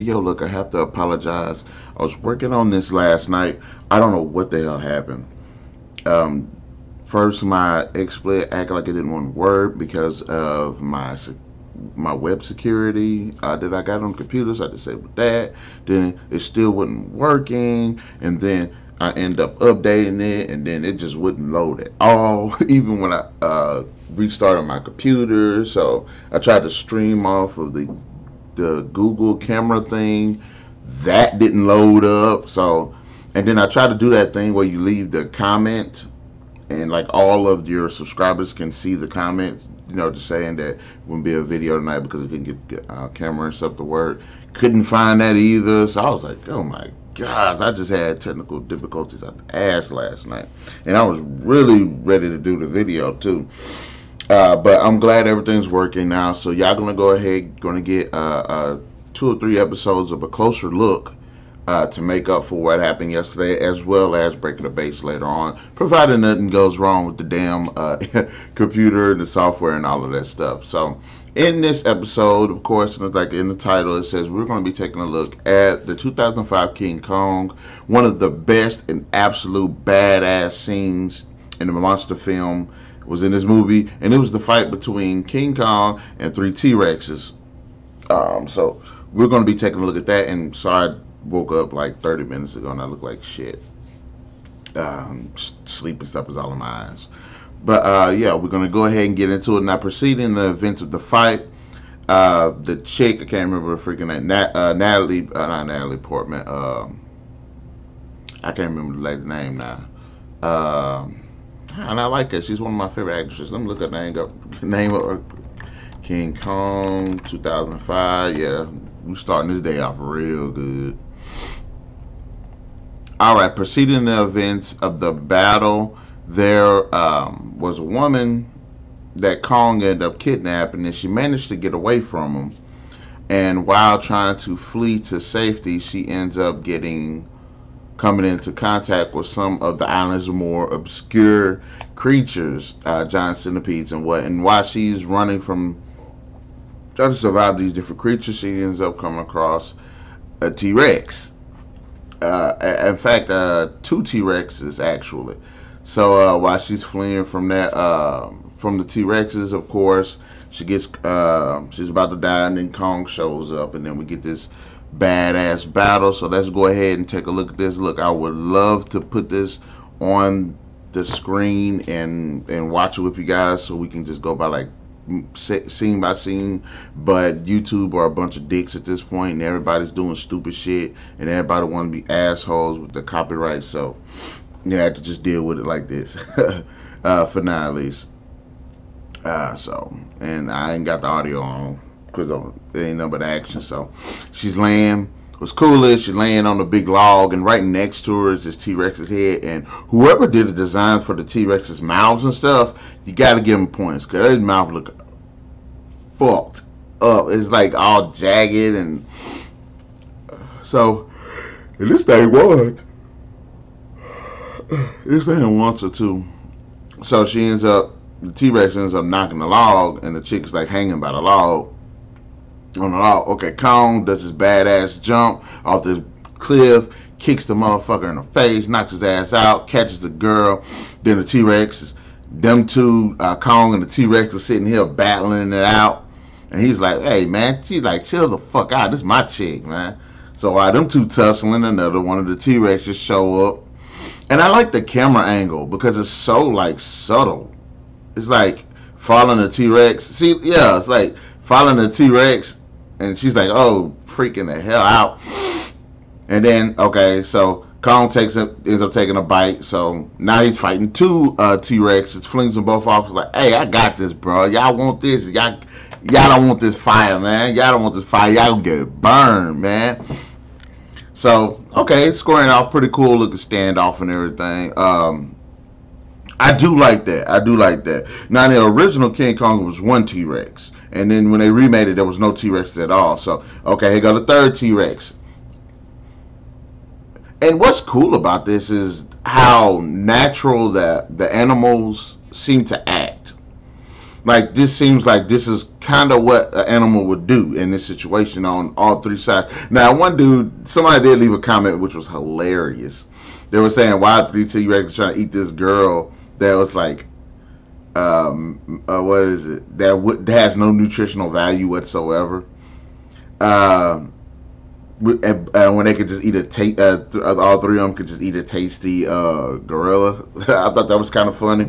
Yo, look, I have to apologize. I was working on this last night. I don't know what the hell happened. Um, First, my XSplit acted like it didn't want to work because of my web security that I got on the computer. So I disabled that. Then it still wasn't working, and then I end up updating it, and then it just wouldn't load at all, even when I restarted my computer. So I tried to stream off of the Google camera thing. That didn't load up. So, and then I tried to do that thing where you leave the comment and like all of your subscribers can see the comments, just saying that it wouldn't be a video tonight because we couldn't get camera and stuff to work. Couldn't find that either. So I was like, oh my gosh, I just had technical difficulties out the ass last night. And I was really ready to do the video too. But I'm glad everything's working now. So y'all gonna go ahead, gonna get 2 or 3 episodes of a closer look to make up for what happened yesterday, as well as breaking the base later on, provided nothing goes wrong with the damn computer, the software, and all of that stuff. So, in this episode, of course, like in the title, it says we're going to be taking a look at the 2005 King Kong, one of the best and absolute badass scenes in the monster film was in this movie, and it was the fight between King Kong and 3 T-Rexes. So we're going to be taking a look at that, and so I woke up like 30 minutes ago and I look like shit. Sleep and stuff is all in my eyes. But yeah, we're going to go ahead and get into it. Now, preceding the events of the fight, the chick, I can't remember her freaking name, Natalie, not Natalie Portman, I can't remember the lady's name now. And I like her. She's one of my favorite actresses. Let me look her name up. Name of her. King Kong, 2005. Yeah, we're starting this day off real good. All right, preceding the events of the battle, there was a woman that Kong ended up kidnapping, and she managed to get away from him. And while trying to flee to safety, she ends up coming into contact with some of the island's more obscure creatures, giant centipedes and what. And while she's running from trying to survive these different creatures, she ends up coming across a T-Rex. In fact, 2 T-Rexes actually. So while she's fleeing from that, from the T-Rexes, of course, she's about to die, and then Kong shows up, and then we get this badass battle. So let's go ahead and take a look at this. Look, I would love to put this on the screen and watch it with you guys, so we can just go by like scene by scene, but YouTube are a bunch of dicks at this point, and everybody's doing stupid shit, and everybody want to be assholes with the copyright, so you have to just deal with it like this. For now at least. So, and I ain't got the audio on because it ain't nothing but action. So she's laying. What's cool is she's laying on a big log, and right next to her is this T-Rex's head. And whoever did the designs for the T-Rex's mouths and stuff, you got to give them points, because his mouth look fucked up. It's like all jagged, and so and this thing wants her to. So the T-Rex ends up knocking the log, and the chick's like hanging by the log. On the log. Okay, Kong does his badass jump off this cliff, kicks the motherfucker in the face, knocks his ass out, catches the girl. Then the T-Rex, them two, Kong and the T-Rex are sitting here battling it out. And he's like, hey, man, she's like, chill the fuck out. This is my chick, man. So while them two tussling, another one of the T-Rexes show up. And I like the camera angle because it's so, like, subtle. It's like following the T-Rex. See, yeah, it's like following the T-Rex. And she's like, oh, freaking the hell out. And then, okay, so Kong ends up taking a bite. So now he's fighting 2 T-Rexes, flings them both off. He's like, hey, I got this, bro. Y'all want this? Y'all don't want this fire, man. Y'all don't want this fire. Y'all gonna get it burned, man. So, okay, scoring off pretty cool looking standoff and everything. I do like that. Now, the original King Kong was 1 T-Rex. And then when they remade it, there was no T-Rex at all. So, okay, here go the 3rd T-Rex. And what's cool about this is how natural the animals seem to act. Like this seems like this is kind of what an animal would do in this situation on all three sides. Now, one dude, somebody did leave a comment which was hilarious. They were saying why three T-Rex trying to eat this girl that was like, what is it? That has no nutritional value whatsoever. Uh, when they could just eat all three of them could just eat a tasty gorilla. I thought that was kind of funny,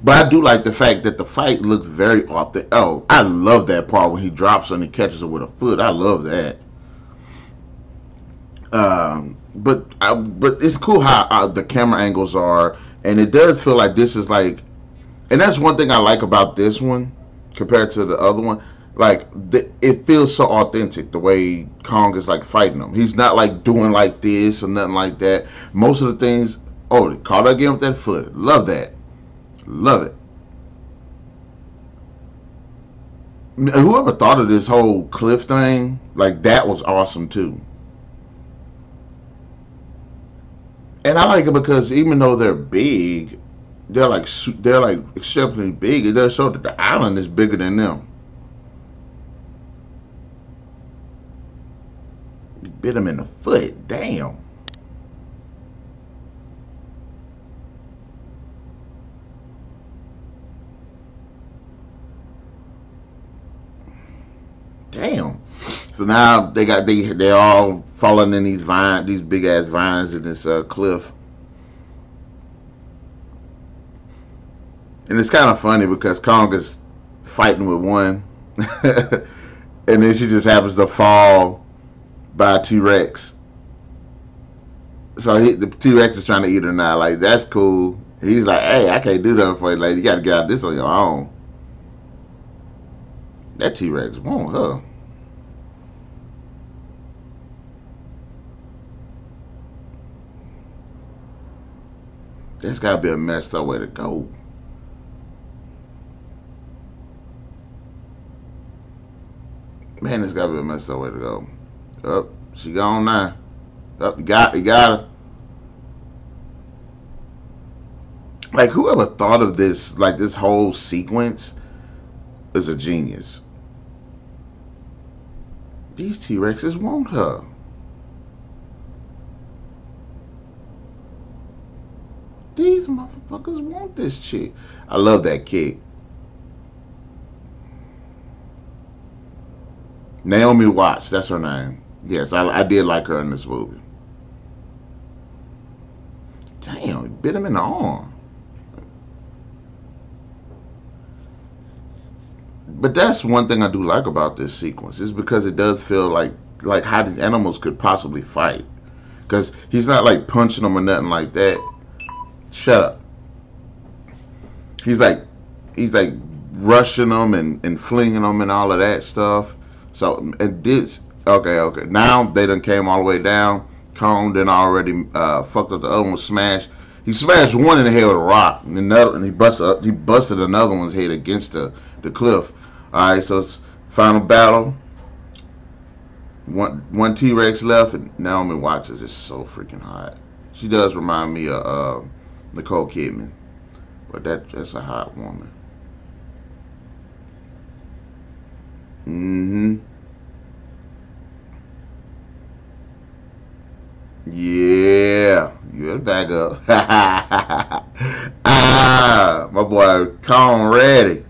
but I do like the fact that the fight looks very authentic. Oh, I love that part when he drops her and he catches her with a foot. I love that. But it's cool how the camera angles are, and it does feel like this is like, and that's one thing I like about this one compared to the other one. Like it feels so authentic the way Kong is like fighting him. He's not like doing like this or nothing like that. Most of the things. Oh, they caught her again with that foot. Love that. Love it. Whoever thought of this whole cliff thing, like that was awesome too. And I like it because even though they're big, they're like exceptionally big. It does show that the island is bigger than them. Bit him in the foot. Damn. Damn. So now they're all falling in these big ass vines in this cliff, and it's kind of funny because Kong is fighting with one, and then she just happens to fall by a T-Rex. So the T-Rex is trying to eat her now. Like that's cool. He's like, hey, I can't do nothing for you, lady. You got to get out of this on your own. That T-Rex won't her. That's got to be a messed up way to go. Man, this got to be a messed up way to go. Up, she gone now. Up, you got her. Like whoever thought of this, like this whole sequence, is a genius. These T-Rexes want her. These motherfuckers want this chick. I love that kid. Naomi Watts, that's her name. Yes, I did like her in this movie. Damn, he bit him in the arm. But that's one thing I do like about this sequence is because it does feel like how these animals could possibly fight. Because he's not like punching them or nothing like that. Shut up. He's like rushing them and flinging them and all of that stuff. So and this okay. Now they done came all the way down. Kong done already fucked up the other one, smashed. He smashed one in the head with a rock, and another, and he busted another one's head against the cliff. All right, so it's final battle. One T-Rex left, and Naomi Watts is just so freaking hot. She does remind me of Nicole Kidman, but that's a hot woman. Mm-hmm. Yeah, you better back up. My boy Kong ready.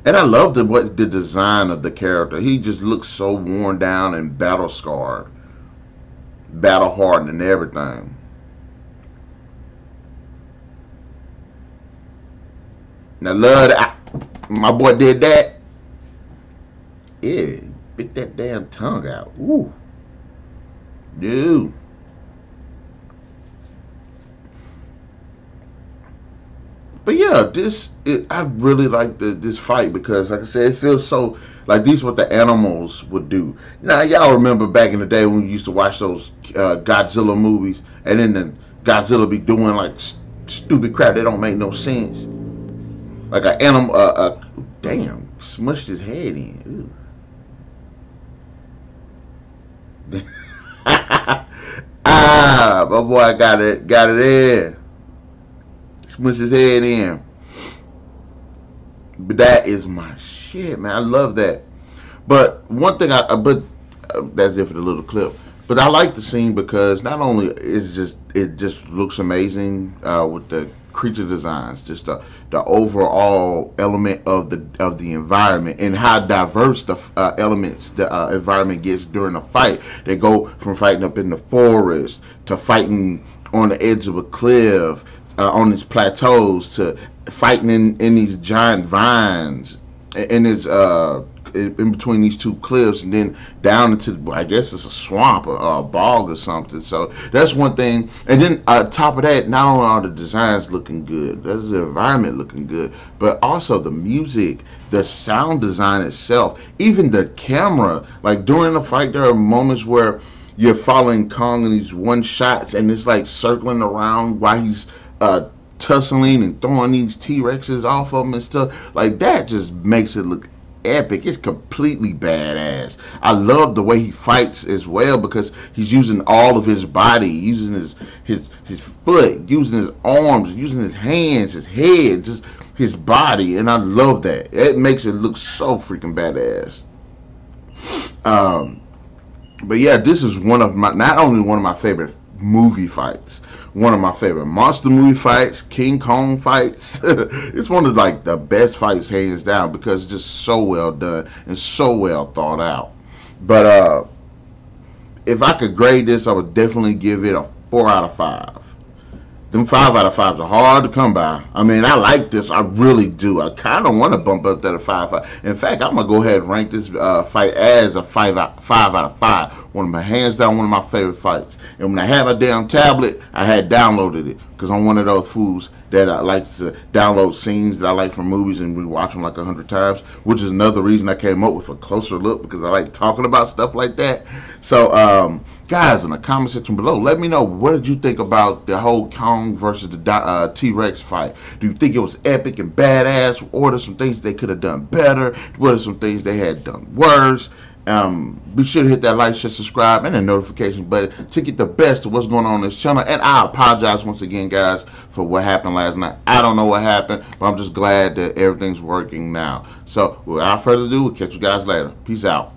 And I love the design of the character. He just looks so worn down and battle scarred, battle hardened, and everything. Now, love that. My boy did that. Yeah, bit that damn tongue out. Ooh, dude. But yeah, I really like this fight because, like I said, it feels so like these what the animals would do. Now, y'all remember back in the day when we used to watch those Godzilla movies, and then the Godzilla be doing like stupid crap that don't make no sense. Like an animal, damn, smushed his head in. My boy got it in. Smushed his head in. But that is my shit, man. I love that. But one thing that's it for the little clip. But I like the scene because not only it just looks amazing with the creature designs, just the overall element of the environment and how diverse the elements the environment gets during a fight. They go from fighting up in the forest to fighting on the edge of a cliff, on these plateaus, to fighting in these giant vines, and it's in between these two cliffs, and then down into, I guess it's a swamp or a bog or something. So that's one thing. And then on top of that, not only are the designs looking good, there's the environment looking good, but also the music, the sound design itself, even the camera. Like during the fight, there are moments where you're following Kong in these one shots, and it's like circling around while he's tussling and throwing these T-Rexes off of him and stuff. Like that just makes it look epic. It's completely badass. I love the way he fights as well because he's using all of his body, using his foot, using his arms, using his hands, his head, just his body, and I love that. It makes it look so freaking badass. But yeah, this is one of my, not only one of my favorite movie fights, one of my favorite monster movie fights, King Kong fights. It's one of like the best fights hands down because it's just so well done and so well thought out. But if I could grade this, I would definitely give it a 4 out of 5. Them 5 out of 5s are hard to come by. I mean, I like this. I really do. I kind of want to bump up that a 5. In fact, I'm going to go ahead and rank this fight as a 5 out of 5. One of my, hands down, one of my favorite fights. And when I had my damn tablet, I had downloaded it because I'm one of those fools that I like to download scenes that I like from movies and rewatch them like 100 times, which is another reason I came up with a closer look because I like talking about stuff like that. So, guys, in the comment section below, let me know, what did you think about the whole Kong versus the T-Rex fight? Do you think it was epic and badass? Or are there some things they could have done better? What are some things they had done worse? Be sure to hit that like, share, subscribe, and the notification button to get the best of what's going on this channel. And I apologize once again, guys, for what happened last night. I don't know what happened, but I'm just glad that everything's working now. So without further ado, we'll catch you guys later. Peace out.